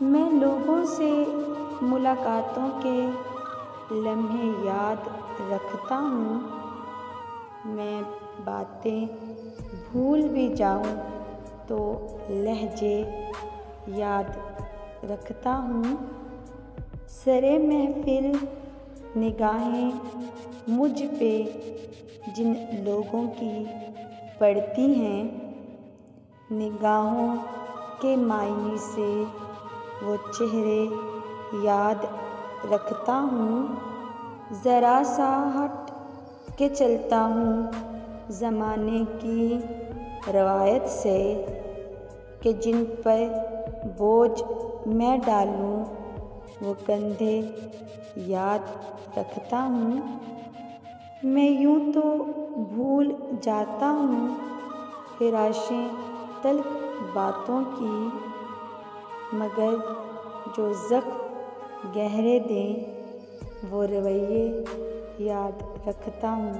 मैं लोगों से मुलाकातों के लम्हे याद रखता हूँ। मैं बातें भूल भी जाऊँ तो लहजे याद रखता हूँ। सरे महफिल निगाहें मुझ पे जिन लोगों की पड़ती हैं, निगाहों के मायने से वो चेहरे याद रखता हूँ। ज़रा सा हट के चलता हूँ ज़माने की रवायत से कि जिन पर बोझ मैं डालूँ वो कंधे याद रखता हूँ। मैं यूँ तो भूल जाता हूँ फ़िराशें तल्ख़ बातों की, मगर जो ज़ख्म गहरे दें वो रवैये याद रखता हूँ।